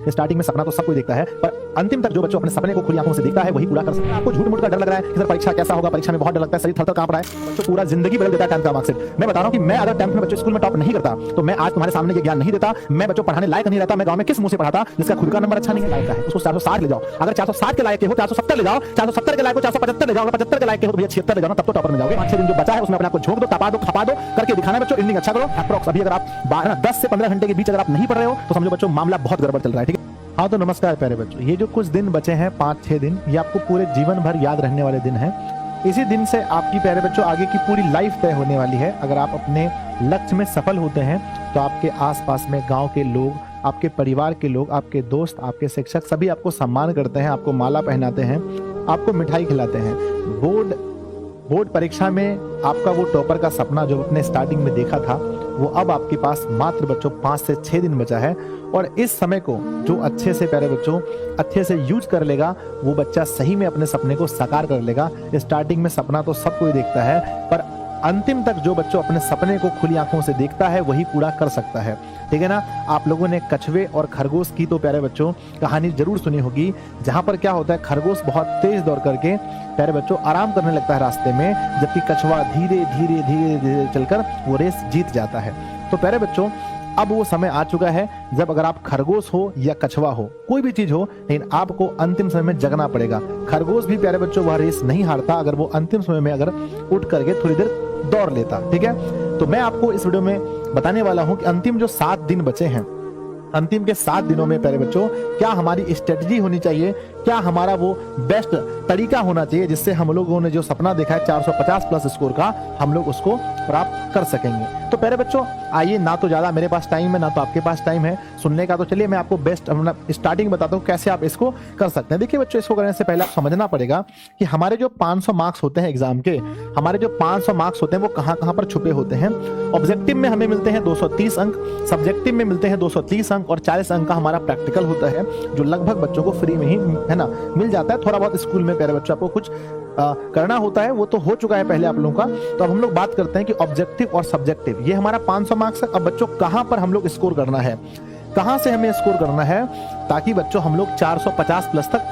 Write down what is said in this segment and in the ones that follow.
Starting में सपना तो सब कोई देखता है, पर अंतिम तक जो बच्चों अपने सपने को खुली आंखों से देखता है वही पूरा कर सकता है। आपको झूठ मूठ का डर लग रहा है कि सर परीक्षा कैसा होगा, परीक्षा में बहुत डर लगता है, शरीर थर-थर कांप रहा है, बच्चों पूरा जिंदगी बदल देता है 10th का मार्कशीट। मैं बता रहा हूं कि मैं अगर 10th में बच्चों स्कूल में टॉप नहीं करता तो मैं आज तुम्हारे सामने ये ज्ञान नहीं देता, मैं बच्चों पढ़ाने लायक नहीं रहता। मैं गांव में किस मुंह से पढ़ाता जिसका खुद का नंबर अच्छा नहीं है, लायक है, उसको 460 ले जाओ। अगर 460 के लायक के हो 470 ले जाओ, 470 के लायक हो 475 ले जाओ, अगर 75 के लायक के हो तो भैया 76 ले जाओ, तब तो टॉपर में जाओगे। 5-6 दिन जो बचा है उसमें अपने आप को झोंक दो, तपा दो, खपा दो, करके दिखाना बच्चों। रीडिंग अच्छा करो। अप्रॉक्स अभी अगर आप 10 से 15 घंटे के बीच अगर आप नहीं पढ़ रहे हो तो समझो बच्चों मामला बहुत गड़बड़ चल रहा है, ठीक है। हाँ तो नमस्कार प्यारे बच्चों, ये जो कुछ दिन बचे हैं 5-6 दिन, ये आपको पूरे जीवन भर याद रहने वाले दिन हैं। इसी दिन से आपकी प्यारे बच्चों आगे की पूरी लाइफ तय होने वाली है। अगर आप अपने लक्ष्य में सफल होते हैं तो आपके आसपास में गांव के लोग, आपके परिवार के लोग, आपके दोस्त, आपके शिक्षक सभी आपको सम्मान करते हैं, आपको माला पहनाते हैं, आपको मिठाई खिलाते हैं। बोर्ड परीक्षा में आपका वो टॉपर का सपना जो अपने स्टार्टिंग में देखा था वो अब आपके पास मात्र बच्चों 5 से 6 दिन बचा है। और इस समय को जो अच्छे से प्यारे बच्चों अच्छे से यूज कर लेगा वो बच्चा सही में अपने सपने को साकार कर लेगा। स्टार्टिंग में सपना तो सब कोई देखता है, पर अंतिम तक जो बच्चों अपने सपने को खुली आंखों से देखता है वही पूरा कर सकता है, ठीक है ना। आप लोगों ने कछुए और खरगोश की तो प्यारे बच्चों कहानी जरूर सुनी होगी, जहां पर क्या होता है खरगोश बहुत तेज दौड़ करके प्यारे बच्चों आराम करने लगता है रास्ते में, जबकि कछुआ धीरे धीरे धीरे धीरे चलकर वो रेस जीत जाता है। तो प्यारे बच्चों अब वो समय आ चुका है जब अगर आप खरगोश हो या कछुआ हो, कोई भी चीज हो, लेकिन आपको अंतिम समय में जगना पड़ेगा। खरगोश भी प्यारे बच्चों वह रेस नहीं हारता अगर वो अंतिम समय में अगर उठ करके थोड़ी देर दौड़ लेता, ठीक है। तो मैं आपको इस वीडियो में बताने वाला हूं कि अंतिम जो 7 दिन बचे हैं, अंतिम के 7 दिनों में प्यारे बच्चों क्या हमारी स्ट्रेटजी होनी चाहिए, क्या हमारा वो बेस्ट तरीका होना चाहिए जिससे हम लोगों ने जो सपना देखा है 450 प्लस स्कोर का, हम लोग उसको प्राप्त कर सकेंगे। तो प्यारे बच्चों आइए, ना तो ज्यादा मेरे पास टाइम है ना तो आपके पास टाइम है सुनने का, तो चलिए मैं आपको बेस्ट स्टार्टिंग बताता हूँ कैसे आप इसको कर सकते हैं। देखिए बच्चों, इसको करने से पहले आप समझना पड़ेगा कि हमारे जो 500 मार्क्स होते हैं एग्जाम के, हमारे जो 500 मार्क्स होते हैं वो कहाँ कहाँ पर छुपे होते हैं। ऑब्जेक्टिव में हमें मिलते हैं 230 अंक, सब्जेक्टिव में मिलते हैं 230 अंक और 40 अंक का हमारा प्रैक्टिकल होता है जो लगभग बच्चों को फ्री में ही है ना मिल जाता है। थोड़ा बहुत स्कूल में प्यारे बच्चों आपको कुछ करना होता है, वो तो हो चुका है पहले आप लोगों का। तो अब हम लोग बात करते हैं कि ऑब्जेक्टिव और सब्जेक्टिव, ये हमारा 500 मार्क्स है। अब बच्चों कहां पर हम लोग स्कोर करना है, कहां से हमें स्कोर करना है ताकि बच्चों हम लोग 450 प्लस तक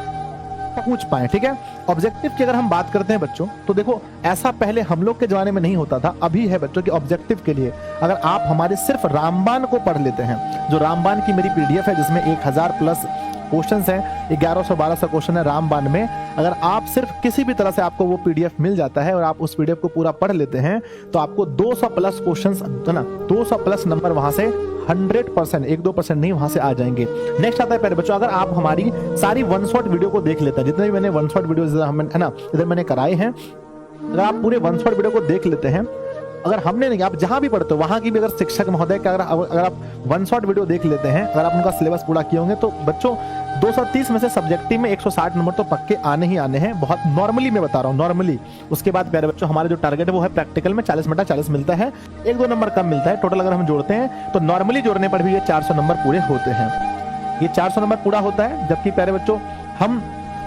पहुंच पाए, ठीक है। ऑब्जेक्टिव की अगर हम बात करते हैं बच्चों तो देखो ऐसा पहले हम लोग के जमाने में नहीं होता था, अभी है बच्चों कि ऑब्जेक्टिव के लिए अगर आप हमारे सिर्फ रामबाण को पढ़ लेते हैं, जो रामबाण की मेरी पीडीएफ है जिसमें 1000 प्लस क्वेश्चंस हैं, 1100-1200 क्वेश्चन है रामबाण में, अगर आप सिर्फ किसी भी तरह से आपको वो पीडीएफ मिल जाता है और आप उस पीडीएफ को पूरा पढ़ लेते हैं तो आपको 200 प्लस क्वेश्चंस है ना, 200 प्लस नंबर वहां से 100%, 1-2% नहीं वहां से आ जाएंगे। नेक्स्ट आता है प्यारे बच्चों, अगर आप हमारी सारी वन शॉट वीडियो को देख लेते हैं, जितने भी मैंने वन शॉट वीडियो है ना इधर मैंने कराए हैं, अगर आप पूरे वन शॉट वीडियो को देख लेते हैं, अगर हमने नहीं, आप जहां भी पढ़ते हो वहां की भी अगर शिक्षक महोदय का अगर आप वन शॉट वीडियो देख लेते हैं, अगर आप उनका सिलेबस पूरा किए होंगे तो बच्चों 230 में से सब्जेक्टिव में 160 नंबर तो पक्के आने ही आने हैं, बहुत नॉर्मली मैं बता रहा हूँ, नॉर्मली। उसके बाद प्यारे बच्चों हमारे जो टारगेट है वो है प्रैक्टिकल में 40 में 40 मिलता है, 1-2 नंबर कम मिलता है। टोटल अगर हम जोड़ते हैं तो नॉर्मली जोड़ने पर भी ये 400 नंबर पूरे होते हैं, ये 400 नंबर पूरा होता है। जबकि प्यारे बच्चों हम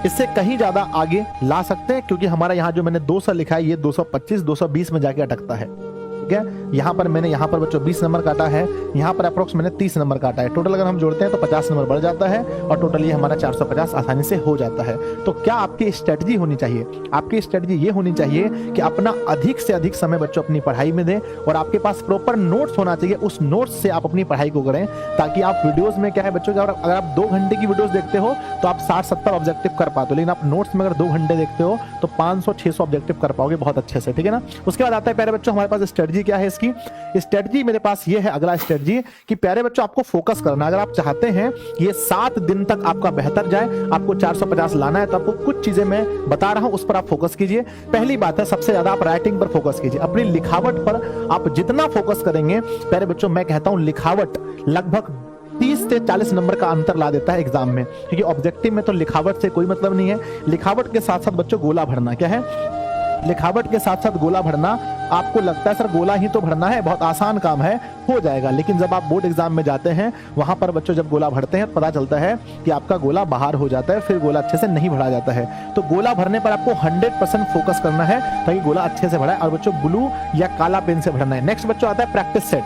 इससे कहीं ज्यादा आगे ला सकते हैं क्योंकि हमारा यहाँ जो मैंने 200 लिखा है ये 225-220 में जाके अटकता है, ठीक है। यहाँ पर मैंने यहाँ पर बच्चों 20 नंबर काटा है, यहाँ पर अप्रोक्स मैंने 30 नंबर काटा है। टोटल अगर हम जोड़ते हैं तो 50 नंबर बढ़ जाता है और टोटल ये हमारा 450 आसानी से हो जाता है। तो क्या आपकी स्ट्रेटजी होनी चाहिए, आपकी स्ट्रेटजी ये होनी चाहिए कि अपना अधिक से अधिक समय बच्चों अपनी पढ़ाई में दें और आपके पास प्रॉपर नोट्स होना चाहिए, उस नोट्स से आप अपनी पढ़ाई को करें ताकि आप वीडियोज में क्या है बच्चों, अगर आप 2 घंटे की वीडियोज देखते हो तो आप 60-70 ऑब्जेक्टिव कर पाते हो, लेकिन आप नोट्स में अगर 2 घंटे देखते हो तो 500-600 ऑब्जेक्टिव कर पाओगे बहुत अच्छे से, ठीक है ना। उसके बाद आता है प्यारे बच्चों हमारे पास स्ट्रेटजी क्या है इसकी। स्ट्रेटजी मेरे पास ये है, अगला स्ट्रेटजी कि प्यारे बच्चों आपको फोकस करना, अगर आप चाहते हैं ये 7 दिन तक आपका बेहतर जाए, आपको 450 लाना है तो आपको कुछ चीजें मैं बता रहा हूं उस पर आप फोकस कीजिए। पहली बात है सबसे ज्यादा आप राइटिंग पर फोकस कीजिए, अपनी लिखावट पर आप जितना फोकस करेंगे प्यारे बच्चों, मैं कहता हूं लिखावट लगभग 30 से 40 नंबर का अंतर ला देता है एग्जाम में, क्योंकि ऑब्जेक्टिव में तो लिखावट से कोई मतलब नहीं है। लिखावट के साथ साथ बच्चों गोला भरना, क्या है लिखावट के साथ साथ गोला भरना, आपको लगता है सर गोला ही तो भरना है, बहुत आसान काम है, हो जाएगा, लेकिन जब आप बोर्ड एग्जाम में जाते हैं वहां पर बच्चों जब गोला भरते हैं पता चलता है कि आपका गोला बाहर हो जाता है, फिर गोला अच्छे से नहीं भरा जाता है। तो गोला भरने पर आपको 100% फोकस करना है ताकि गोला अच्छे से भरा है और बच्चों ब्लू या काला पेन से भरना है। नेक्स्ट बच्चों आता है प्रैक्टिस सेट।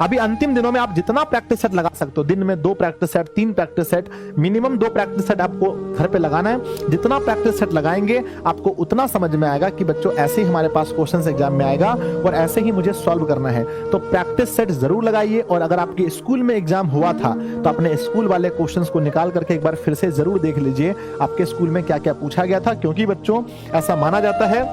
अभी अंतिम दिनों में आप जितना प्रैक्टिस सेट लगा सकते हो, दिन में 2 practice set, 3 practice set, minimum 2 practice set आपको घर पे लगाना है। जितना प्रैक्टिस सेट लगाएंगे आपको उतना समझ में आएगा कि बच्चों ऐसे ही हमारे पास क्वेश्चन एग्जाम में आएगा और ऐसे ही मुझे सॉल्व करना है। तो प्रैक्टिस सेट जरूर लगाइए। और अगर आपके स्कूल में एग्जाम हुआ था तो अपने स्कूल वाले क्वेश्चंस को निकाल करके एक बार फिर से जरूर देख लीजिए आपके स्कूल में क्या क्या पूछा गया था, क्योंकि बच्चों ऐसा माना जाता है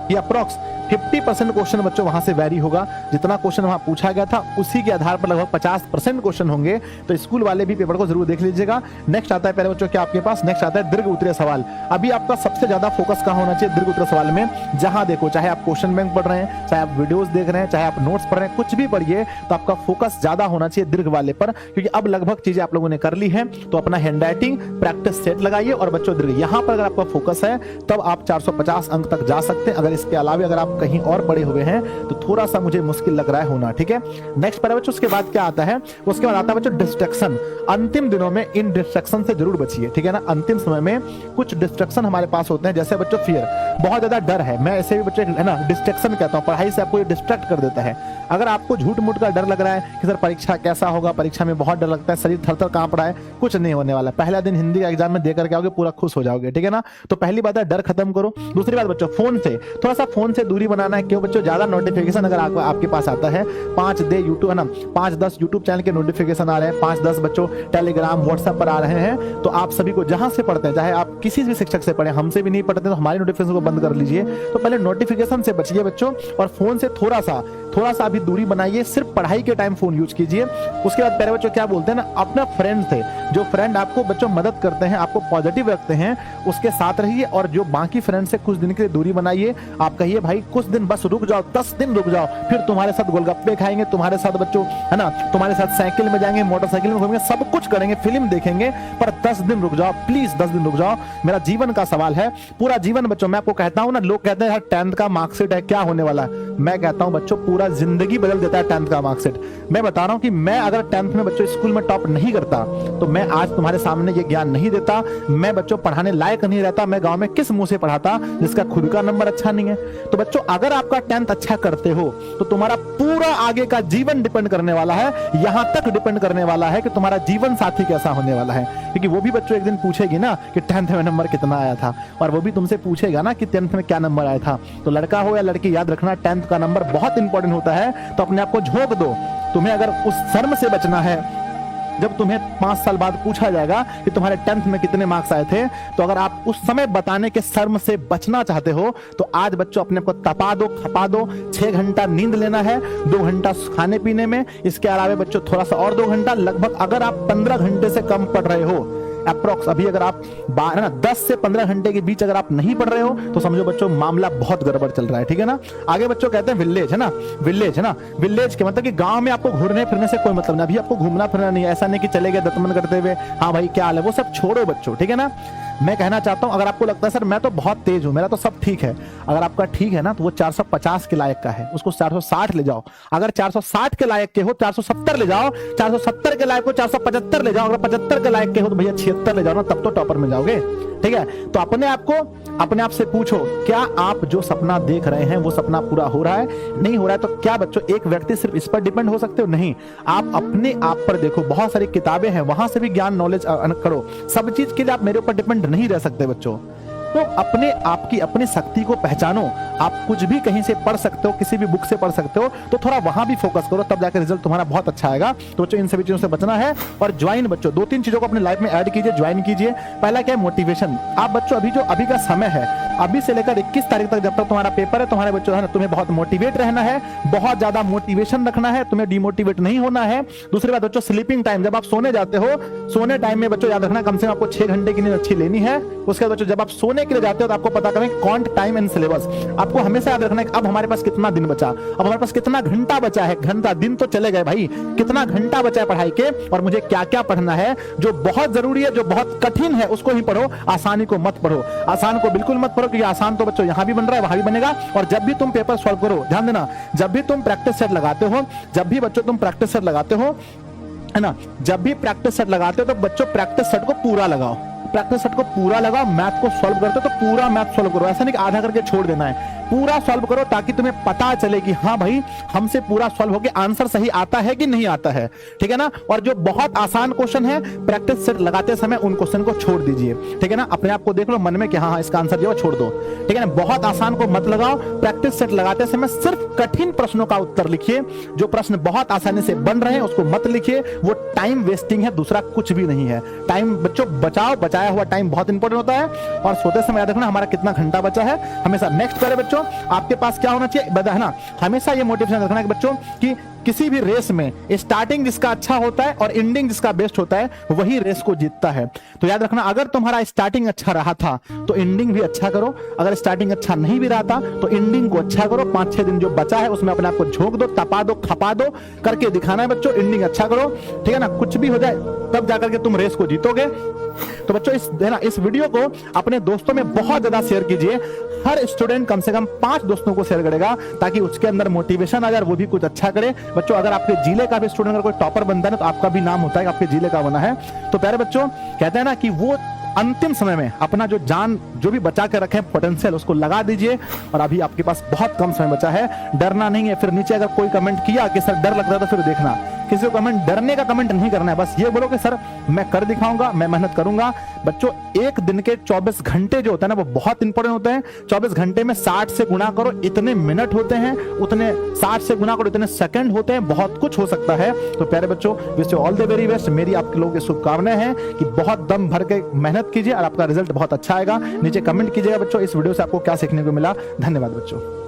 कि अप्रॉक्स 50% क्वेश्चन बच्चों वहां से वैरी होगा। जितना क्वेश्चन वहां पूछा गया था उसी के आधार पर लगभग 50% क्वेश्चन होंगे। तो स्कूल वाले भी पेपर को जरूर देख लीजिएगा। नेक्स्ट आता है पहले बच्चों क्या आपके पास, नेक्स्ट आता है दीर्घ उत्तरीय सवाल। अभी आपका सबसे ज्यादा फोकस कहां होना चाहिए, दीर्घ उत्तरीय सवाल में। जहां देखो, चाहे आप क्वेश्चन बैंक पढ़ रहे हैं, चाहे आप वीडियोस देख रहे हैं, चाहे आप नोट्स पढ़ रहे हैं, कुछ भी पढ़िए, तो आपका फोकस ज्यादा होना चाहिए दीर्घ वाले पर, क्योंकि अब लगभग चीजें आप लोगों ने कर ली है। तो अपना हैंड राइटिंग प्रैक्टिस सेट लगाइए और बच्चों दीर्घ, यहां पर अगर आपका फोकस है तब आप 450 अंक तक जा सकते हैं। अगर इसके अलावा अगर आप कहीं और पढ़े हुए हैं तो थोड़ा सा मुझे मुश्किल लग रहा है होना। ठीक है, नेक्स्ट पर बच्चों उसके बाद क्या आता है, उसके बाद आता है बच्चों डिस्ट्रैक्शन। अंतिम दिनों में इन डिस्ट्रैक्शन से जरूर बचिए। ठीक है ना, अंतिम समय में कुछ डिस्ट्रैक्शन हमारे पास होते हैं, जैसे बच्चों फियर, बहुत ज्यादा डर है, मैं ऐसे भी बच्चों है ना डिस्ट्रैक्शन कहता हूं, पढ़ाई से आपको ये डिस्ट्रैक्ट कर देता है। अगर आपको झूठ मूठ का डर लग रहा है कि सर परीक्षा कैसा होगा, परीक्षा में बहुत डर लगता है, शरीर थर-थर कांप रहा है, कुछ नहीं होने वाला। पहला दिन हिंदी का एग्जाम में देकर के आओगे, पूरा खुश हो जाओगे। ठीक है ना, तो पहली बात है डर खत्म करो। दूसरी बात बच्चों फोन से थोड़ा सा, फोन से दूरी बनाना है। क्यों बच्चों, ज्यादा नोटिफिकेशन अगर आपके पास आता है, 5 यूट्यूब है ना, 5-10 यूट्यूब चैनल के नोटिफिकेशन आ रहे हैं, 5-10 बच्चों टेलीग्राम व्हाट्सएप पर आ रहे हैं, तो आप सभी को जहां से पढ़ते हैं, चाहे आप किसी भी शिक्षक से पढ़े, हमसे भी नहीं पढ़ते तो हमारी नोटिफिकेशन को बंद कर लीजिए। तो पहले नोटिफिकेशन से बचिए बच्चों, और फोन से थोड़ा सा अभी दूरी बनाइए। सिर्फ पढ़ाई के टाइम फोन यूज कीजिए। उसके बाद पहले बच्चों क्या बोलते हैं ना, अपना फ्रेंड थे, जो फ्रेंड आपको बच्चों मदद करते हैं, आपको पॉजिटिव रखते हैं, उसके साथ रहिए। और जो बाकी फ्रेंड से कुछ दिन के लिए दूरी बनाइए। आप कहिए भाई कुछ दिन बस रुक जाओ, 10 दिन रुक जाओ, फिर तुम्हारे साथ गोलगप्पे खाएंगे, तुम्हारे साथ बच्चों है ना, तुम्हारे साथ साइकिल में जाएंगे, मोटरसाइकिल में घूमेंगे, सब कुछ करेंगे, फिल्म देखेंगे, पर 10 दिन रुक जाओ प्लीज, 10 दिन रुक जाओ। मेरा जीवन का सवाल है, पूरा जीवन बच्चों, मैं आपको कहता हूं ना, लोग कहते हैं यार 10th का मार्कशीट है, क्या होने वाला है। मैं कहता हूं बच्चों पूरा जिंदगी बदल देता है 10th का मार्कशीट। मैं बता रहा हूं कि मैं अगर 10th में बच्चों स्कूल में टॉप नहीं करता तो मैं आज तुम्हारे सामने ये ज्ञान नहीं देता, मैं बच्चों पढ़ाने लायक नहीं रहता, मैं गांव में किस मुंह से पढ़ाता जिसका खुद का नंबर अच्छा नहीं है। तो बच्चों अगर आपका 10th अच्छा करते हो तो तुम्हारा पूरा आगे का जीवन डिपेंड करने वाला है, यहां तक डिपेंड करने वाला है कि तुम्हारा जीवन साथी कैसा होने वाला है। क्योंकि वो भी बच्चों एक दिन पूछेगी ना कि 10th में नंबर कितना आया था, और वो भी तुमसे पूछेगा ना कि 10th में क्या नंबर आया था। तो लड़का हो या लड़की, याद रखना 10th का नंबर बहुत इंपॉर्टेंट होता है। तो अपने आप को झोंक दो। तुम्हें अगर उस शर्म से बचना है जब तुम्हें 5 साल बाद पूछा जाएगा कि तुम्हारे 10th में कितने मार्क्स आए थे, तो अगर आप उस समय बताने के शर्म से बचना चाहते हो तो आज बच्चों अपने को तपा दो, खपा दो। 6 घंटा नींद लेना है, 2 घंटा खाने पीने में, इसके अलावा बच्चों थोड़ा सा और 2 घंटा, लगभग अगर आप 15 घंटे से कम पढ़ रहे हो अप्रोक्स, अभी अगर आप 10 से 15 घंटे के बीच अगर आप नहीं पढ़ रहे हो तो समझो बच्चों मामला बहुत गड़बड़ चल रहा है। ठीक है ना, आगे बच्चों कहते हैं विलेज, है ना, विलेज है ना, विलेज के मतलब कि गांव में आपको घूमने फिरने से कोई मतलब नहीं। अभी आपको घूमना फिरना नहीं है, ऐसा नहीं कि चले गए दत्तमन करते हुए, हाँ भाई क्या हाल है, वो सब छोड़ो बच्चों। ठीक है ना, मैं कहना चाहता हूं अगर आपको लगता है सर मैं तो बहुत तेज हूं, मेरा तो सब ठीक है, अगर आपका ठीक है ना तो वो 450 के लायक का है, उसको 460 ले जाओ। अगर 460 के लायक के हो 470 ले जाओ, 470 के लायक हो 475 ले जाओ, अगर 75 के लायक के हो तो भैया 76 ले जाओ ना, तब तो टॉपर में जाओगे। ठीक है, तो अपने आप से पूछो क्या आप जो सपना देख रहे हैं वो सपना पूरा हो रहा है, नहीं हो रहा है तो क्या बच्चों एक व्यक्ति सिर्फ इस पर डिपेंड हो सकते हो, नहीं, आप अपने आप पर देखो, बहुत सारी किताबें हैं, वहां से भी ज्ञान नॉलेज करो। सब चीज के लिए आप मेरे ऊपर डिपेंड नहीं रह सकते बच्चों। तो अपने आप की अपनी शक्ति को पहचानो। आप कुछ भी कहीं से पढ़ सकते हो, किसी भी बुक से पढ़ सकते हो, तो थोड़ा वहां भी फोकस करो, तब जाकर रिजल्ट तुम्हारा बहुत अच्छा आएगा। तो बच्चों इन सभी चीजों से बचना है। और ज्वाइन बच्चों 2-3 चीजों को अपनी लाइफ में ऐड कीजिए, ज्वाइन कीजिए। पहला क्या है, मोटिवेशन। आप बच्चों अभी का समय है, अभी से लेकर 21 तारीख तक जब तक तुम्हारा पेपर है, तुम्हारे बच्चों है ना, तुम्हें बहुत मोटिवेट रहना है, बहुत ज्यादा मोटिवेशन रखना है, तुम्हें डिमोटिवेट नहीं होना है। दूसरी बात बच्चों स्लीपिंग टाइम, जब आप सोने जाते हो, सोने टाइम में बच्चों याद रखना कम से कम आपको 6 घंटे की नींद अच्छी लेनी है। उसके बाद बच्चों जब आप सोने के लिए जाते हो तो आपको पता करें कॉन्ट टाइम एंड सिलेबस, आपको हमेशा याद रखना है अब हमारे पास कितना दिन बचा, अब हमारे पास कितना घंटा बचा है। घंटा, दिन तो चले गए भाई, कितना घंटा बचा है पढ़ाई के, और मुझे क्या क्या पढ़ना है। जो बहुत जरूरी है, जो बहुत कठिन है उसको ही पढ़ो, आसानी को मत पढ़ो। आसान को बिल्कुल मत पढ़ो, क्योंकि आसान तो बच्चों यहां भी बन रहा है, वहां भी बनेगा। और जब भी तुम पेपर सॉल्व करो, ध्यान देना, जब भी तुम प्रैक्टिस सेट लगाते हो, जब भी बच्चों तुम प्रैक्टिस सेट लगाते हो, है ना, जब भी प्रैक्टिस सेट लगाते हो तो बच्चों प्रैक्टिस सेट को पूरा लगाओ। प्रैक्टिस सेट को पूरा लगाओ, मैथ को सॉल्व करते हो तो पूरा मैथ सॉल्व करो, ऐसा नहीं कि आधा करके छोड़ देना है, पूरा सॉल्व करो ताकि तुम्हें पता चले कि हाँ भाई हमसे पूरा सॉल्व होके आंसर सही आता है कि नहीं आता है, ठीक है ना। और जो बहुत आसान क्वेश्चन है प्रैक्टिस सेट लगाते समय उन क्वेश्चन को छोड़ दीजिए, ठीक है ना। अपने आप को देख लो मन में कि हाँ इसका आंसर जो है छोड़ दो, ठीक है ना। बहुत आसान को मत लगाओ, प्रैक्टिस सेट लगाते समय सिर्फ कठिन प्रश्नों का उत्तर लिखिए, जो प्रश्न बहुत आसानी से बन रहे हैं उसको मत लिखिए, वो टाइम वेस्टिंग है, दूसरा कुछ भी नहीं है। टाइम बच्चों बचाओ, बचाया हुआ टाइम बहुत इंपॉर्टेंट होता है। और सोते समय याद रखना हमारा कितना घंटा बचा है, हमेशा नेक्स्ट करें बच्चों। आपके पास क्या होना चाहिए है ना, हमेशा ये मोटिवेशन रखना है बच्चों कि किसी भी रेस में स्टार्टिंग जिसका अच्छा होता है और एंडिंग जिसका बेस्ट होता है वही रेस को जीतता है। तो याद रखना अगर तुम्हारा स्टार्टिंग अच्छा रहा था तो एंडिंग भी अच्छा करो, अगर स्टार्टिंग अच्छा नहीं भी रहा था तो एंडिंग को अच्छा करो। 5-6 दिन जो बचा है उसमें अपने आप को झोंक दो, तपा दो, खपा दो, करके दिखाना है बच्चों। एंडिंग अच्छा करो, ठीक है ना। कुछ भी हो जाए तब जाकर के तुम रेस को जीतोगे। तो बच्चों इस वीडियो को अपने दोस्तों में बहुत ज्यादा शेयर कीजिए। हर स्टूडेंट कम से कम 5 दोस्तों को शेयर करेगा ताकि उसके अंदर मोटिवेशन आ जाए, वो भी कुछ अच्छा करे। बच्चों अगर आपके जिले का भी स्टूडेंट अगर कोई टॉपर बनता है ना तो आपका भी नाम होता है कि आपके जिले का बना है। तो प्यारे बच्चों कहते हैं ना कि वो अंतिम समय में अपना जो जान जो भी बचा के रखे पोटेंशियल उसको लगा दीजिए। और अभी आपके पास बहुत कम समय बचा है, डरना नहीं है। फिर नीचे अगर कोई कमेंट किया कि सर डर लगता है तो फिर देखना, किसी को कमेंट डरने का कमेंट नहीं करना है, बस ये बोलो कि सर मैं कर दिखाऊंगा, मैं मेहनत करूंगा। बच्चों एक दिन के 24 घंटे जो होता है ना वो बहुत इंपॉर्टेंट होते हैं। 24 घंटे में 60 से गुना करो, इतने मिनट होते हैं, उतने 60 से गुना करो इतने सेकंड होते हैं, बहुत कुछ हो सकता है। तो प्यारे बच्चों wish you all the very best. मेरी आप लोगों की शुभकामनाएं हैं कि बहुत दम भर के मेहनत कीजिए और आपका रिजल्ट बहुत अच्छा आएगा। नीचे कमेंट कीजिएगा बच्चों इस वीडियो से आपको क्या सीखने को मिला। धन्यवाद बच्चों।